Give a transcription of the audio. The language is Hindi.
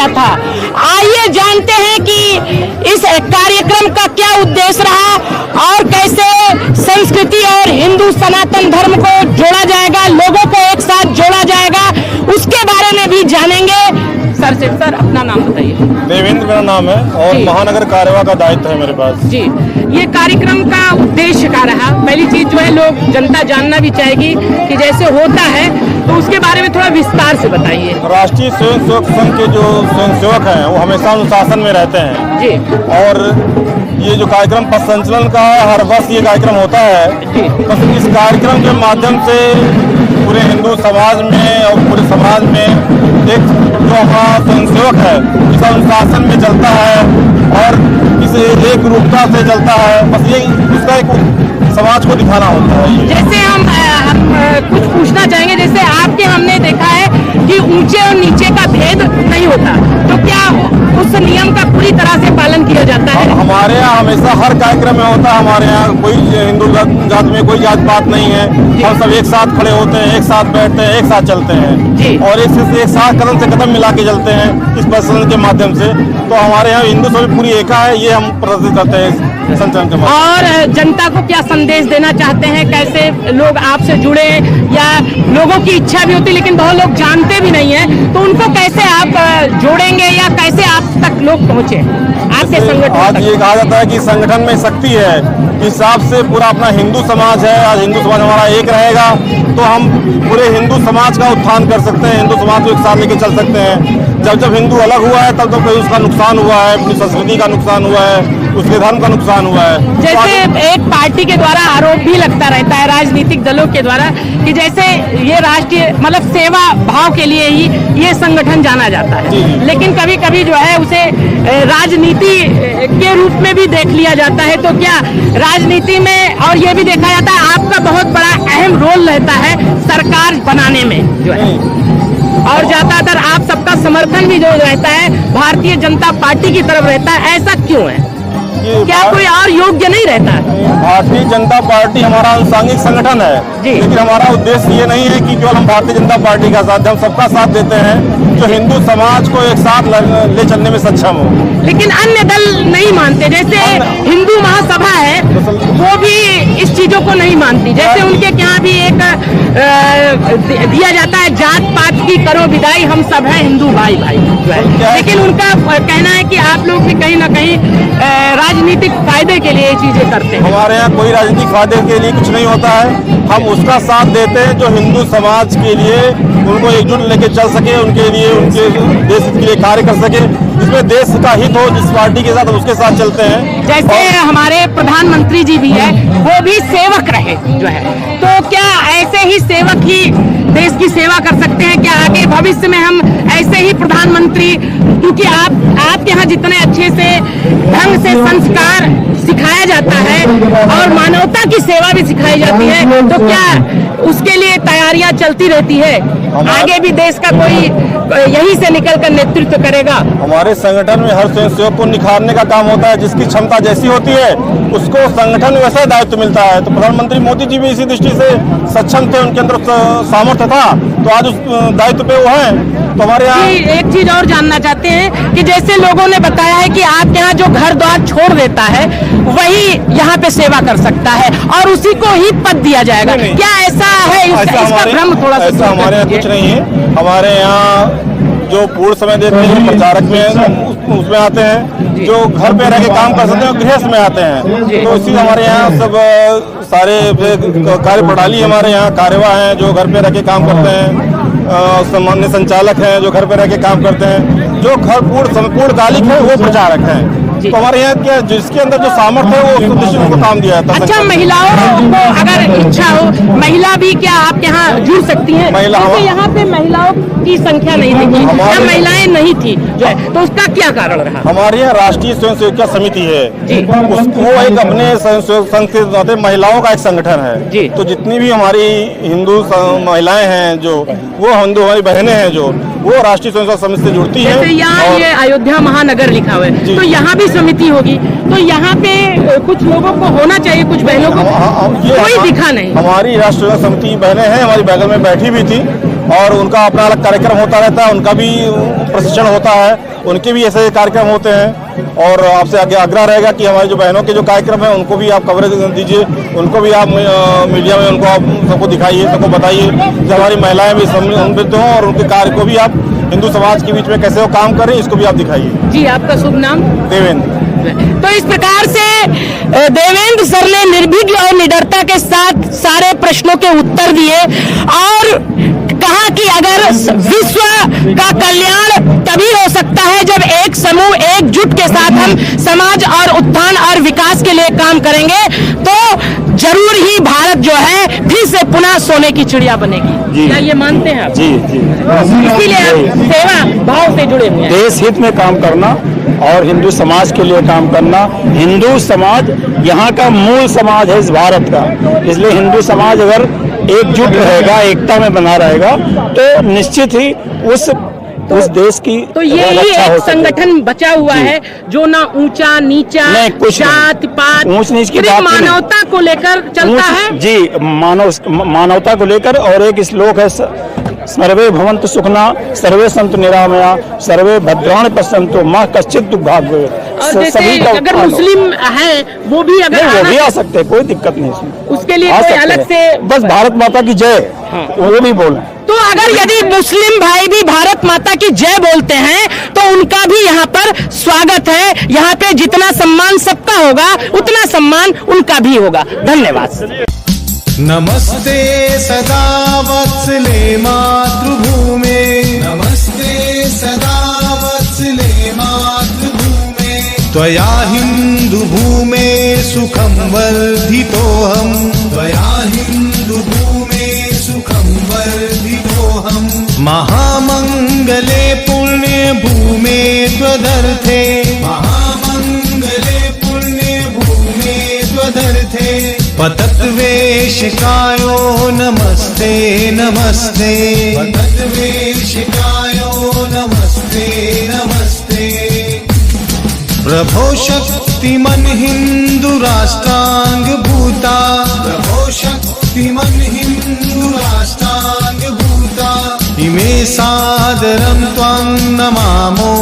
गया था। आइए जानते हैं कि इस कार्यक्रम का क्या उद्देश्य रहा और कैसे संस्कृति और हिंदू सनातन धर्म को जोड़ा जाएगा, लोगों को एक साथ जोड़ा जाएगा, उसके बारे में भी जानेंगे। सर अपना नाम बताइए। देवेंद्र मेरा नाम है और महानगर कार्यवा का दायित्व है मेरे पास। जी, ये कार्यक्रम का उद्देश्य क्या रहा? पहली चीज जो है, लोग जनता जानना भी चाहेगी कि जैसे होता है, तो उसके बारे में थोड़ा विस्तार से बताइए। राष्ट्रीय स्वयंसेवक संघ के जो स्वयंसेवक हैं वो हमेशा अनुशासन में रहते हैं जी। और ये जो कार्यक्रम पथ संचलन का हर वर्ष ये कार्यक्रम होता है, बस इस कार्यक्रम के माध्यम से पूरे हिंदू समाज में और पूरे समाज में एक जो हमारा स्वयंसेवक है इस अनुशासन में चलता है और इस एक रूपता से चलता है, बस ये उसका एक समाज को दिखाना होता है। जैसे हम कुछ पूछना चाहेंगे, जैसे आपके हमने देखा है कि ऊंचे और नीचे का भेद नहीं होता, तो क्या उस नियम का पूरी तरह से पालन किया जाता है? हमारे यहाँ हमेशा हर कार्यक्रम में होता है। हमारे यहाँ कोई हिंदू जात में कोई जात पात नहीं है, हम सब एक साथ खड़े होते हैं, एक साथ बैठते हैं, एक साथ चलते हैं और एक साथ कदम से कदम मिला के चलते हैं इस प्रदर्शन के माध्यम से। तो हमारे यहाँ हिंदू सभी पूरी एका है, ये हम प्रदर्शित करते हैं संचलन के माध्यम। और जनता को क्या संदेश देना चाहते हैं, कैसे लोग आपसे जुड़े, या लोगों की इच्छा भी होती है लेकिन बहुत लोग जानते भी नहीं है, तो उनको कैसे आप जोड़ेंगे या कैसे आप तक लोग पहुँचे आपके संगठन? आज ये कहा जाता है कि संगठन में शक्ति है, इस हिसाब से पूरा अपना हिंदू समाज है। आज हिंदू समाज हमारा एक रहेगा तो हम पूरे हिंदू समाज का उत्थान कर सकते हैं, हिंदू समाज को एक साथ लेके चल सकते हैं। जब हिंदू अलग हुआ है तब तो कोई उसका नुकसान हुआ है, अपनी संस्कृति का नुकसान हुआ है, उसके धर्म का नुकसान हुआ है। जैसे एक पार्टी के द्वारा आरोप भी लगता रहता है, राजनीतिक दलों के द्वारा, कि जैसे ये राष्ट्रीय मतलब सेवा भाव के लिए ही ये संगठन जाना जाता है, लेकिन कभी कभी जो है उसे राजनीति के रूप में भी देख लिया जाता है। तो क्या राजनीति में और ये भी देखा जाता है आपका बहुत बड़ा अहम रोल रहता है सरकार बनाने में जो है, और ज्यादातर आप सबका समर्थन भी जो रहता है भारतीय जनता पार्टी की तरफ रहता है, ऐसा क्यों है? क्या कोई और योग्य नहीं रहता है? भारतीय जनता पार्टी हमारा अनुसांगिक संगठन है, लेकिन हमारा उद्देश्य ये नहीं है कि केवल हम भारतीय जनता पार्टी का साथ, हम सबका साथ देते हैं जो हिंदू समाज को एक साथ ले चलने में सक्षम हो। लेकिन अन्य दल नहीं मानते, जैसे हिंदू महासभा है वो भी इस चीजों को नहीं मानती। जैसे उनके यहाँ भी एक दिया जाता है, जात पात की करो विदाई, हम सब हैं हिंदू भाई भाई, लेकिन उनका कहना है कि आप लोग भी कहीं ना कहीं राजनीतिक फायदे के लिए ये चीजें करते हैं। हमारे यहाँ कोई राजनीतिक फायदे के लिए कुछ नहीं होता है, हम उसका साथ देते हैं जो हिंदू समाज के लिए उनको एकजुट लेके चल सके, उनके लिए उनके देश के लिए कार्य कर सके, जिसमें देश का हित हो, जिस पार्टी के साथ उसके साथ चलते हैं। जैसे हमारे प्रधानमंत्री जी भी है, वो भी सेवक रहे जो है, तो क्या ऐसे ही सेवक ही देश की सेवा कर सकते हैं? क्या आगे भविष्य में हम ऐसे ही प्रधानमंत्री, क्योंकि आपके यहाँ जितने अच्छे से ढंग से संस्कार सिखाया जाता है और मानवता की सेवा भी सिखाई जाती है, तो क्या उसके लिए तैयारियां चलती रहती है? आगे भी देश का कोई यही से निकलकर नेतृत्व करेगा? हमारे संगठन में हर स्वयंसेवक को निखारने का काम होता है, जिसकी क्षमता जैसी होती है उसको संगठन में वैसा दायित्व मिलता है। तो प्रधानमंत्री मोदी जी भी इसी दृष्टि से सक्षम थे, उनके अंदर सामर्थ्य था, तो आज उस दायित्व पे वो है। तो हमारे यहाँ एक चीज और जानना चाहते हैं कि जैसे लोगों ने बताया है कि आपके यहाँ जो घर द्वार छोड़ देता है वही यहाँ पे सेवा कर सकता है और उसी को ही पद दिया जाएगा, क्या ऐसा है? इसका भ्रम थोड़ा सा। ऐसा हमारे यहाँ कुछ नहीं है। हमारे यहाँ जो पूर्ण समय देते हैं प्रचारक में उसमें आते हैं, जो घर पे रह के काम कर सकते हैं गृहस्थ में आते हैं। तो इसी हमारे यहाँ सब सारे कार्य प्रणाली हमारे यहाँ कार्यवा हैं जो घर पे रह के काम करते हैं, सामान्य संचालक हैं जो घर पे रह के काम करते हैं, जो घर पूर्णकालिक है वो प्रचारक हैं। तो हमारे यहाँ क्या जिसके अंदर जो सामर्थ्य है वो उसको निश्चित को काम दिया जाता है। अच्छा, महिलाओं को अगर इच्छा हो, महिला भी क्या आपके यहाँ जुड़ सकती हैं? क्योंकि यहाँ पे महिलाओं की संख्या नहीं थी, या महिलाएं नहीं थी जो है, तो उसका क्या कारण रहा? हमारे यहाँ राष्ट्रीय स्वयंसेविका समिति है, वो एक अपने संघ के नाते महिलाओं का एक संगठन है। तो जितनी भी हमारी हिंदू महिलाएं हैं जो वो हिंदू हमारी बहनें हैं जो वो राष्ट्रीय स्वयंसेवक समिति से जुड़ती है। जैसे यहाँ ये अयोध्या महानगर लिखा हुआ है, तो यहाँ भी समिति होगी, तो यहाँ पे कुछ लोगों को होना चाहिए, कुछ बहनों को कोई दिखा नहीं। हमारी राष्ट्रीय समिति बहनें हैं, हमारी बगल में बैठी भी थी, और उनका अपना अलग कार्यक्रम होता रहता है, उनका भी प्रशिक्षण होता है, उनके भी ऐसे कार्यक्रम होते हैं। और आपसे आगे आग्रह रहेगा कि हमारे जो बहनों के जो कार्यक्रम हैं उनको भी आप कवरेज दीजिए, उनको भी आप मीडिया में उनको आप सबको दिखाइए, सबको बताइए कि हमारी महिलाएं भी सम्मिलित हों और उनके कार्य को भी आप हिंदू समाज के बीच में कैसे वो काम कर रहे हैं इसको भी आप दिखाइए। जी, आपका शुभ नाम? देवेंद्र। तो इस प्रकार से देवेंद्र सर ने निर्भीक और निडरता के साथ सारे प्रश्नों के उत्तर दिए और कहा कि अगर विश्व का कल्याण तभी हो सकता है जब एक समूह एकजुट के साथ हम समाज और उत्थान और विकास के लिए काम करेंगे, तो जरूर ही भारत जो है फिर से पुनः सोने की चिड़िया बनेगी। क्या ये मानते हैं आप? जी जी, इसीलिए आप सेवा भाव से जुड़े हुए हैं। देश हित में काम करना और हिंदू समाज के लिए काम करना। हिंदू समाज यहाँ का मूल समाज है इस भारत का, इसलिए हिंदू समाज अगर एकजुट रहेगा, एकता में बना रहेगा, तो निश्चित ही उस देश की तो यही एक संगठन बचा हुआ है जो ना ऊंचा नीचा, जात पात, ऊंच नीच की सिर्फ बात नहीं। मानवता को लेकर चलता है। जी, मानवता को लेकर। और एक श्लोक है, सर्वे भवन्तु सुखिना सर्वे सन्तु निरामया सर्वे भद्राणि पश्यन्तु मां कश्चित् दुर्भाग्य। और जैसे अगर मुस्लिम है वो भी अगर वो भी आ सकते हैं, कोई दिक्कत नहीं इसमें, उसके लिए कोई अलग से बस भारत माता की जय वो भी बोलें। तो अगर यदि मुस्लिम भाई भी भारत माता की जय बोलते हैं तो उनका भी यहाँ पर स्वागत है। यहाँ पे जितना सम्मान सबका होगा उतना सम्मान उनका भी होगा। धन्यवाद। नमस्ते सदा वत्सले मातृभूमे, नमस्ते सदा वत्सले मातृभूमे, त्वया हिन्दुभूमे सुखं वर्धितोऽहम्, त्वया हिन्दुभूमे सुखं वर्धितोऽहम्, महामङ्गले पुण्ये भूमे त्वदर्थे, महामङ्गले पुण्ये भूमे त्वदर्थे, पतत्वेशिकायो नमस्ते नमस्ते, पतत्वेशिकायो नमस्ते नमस्ते, प्रभो शक्तिमन् हिन्दू राष्ट्रांग भूता, प्रभो शक्तिमन् हिन्दू राष्ट्रांग भूता, इमे सादरं त्वां नमामो।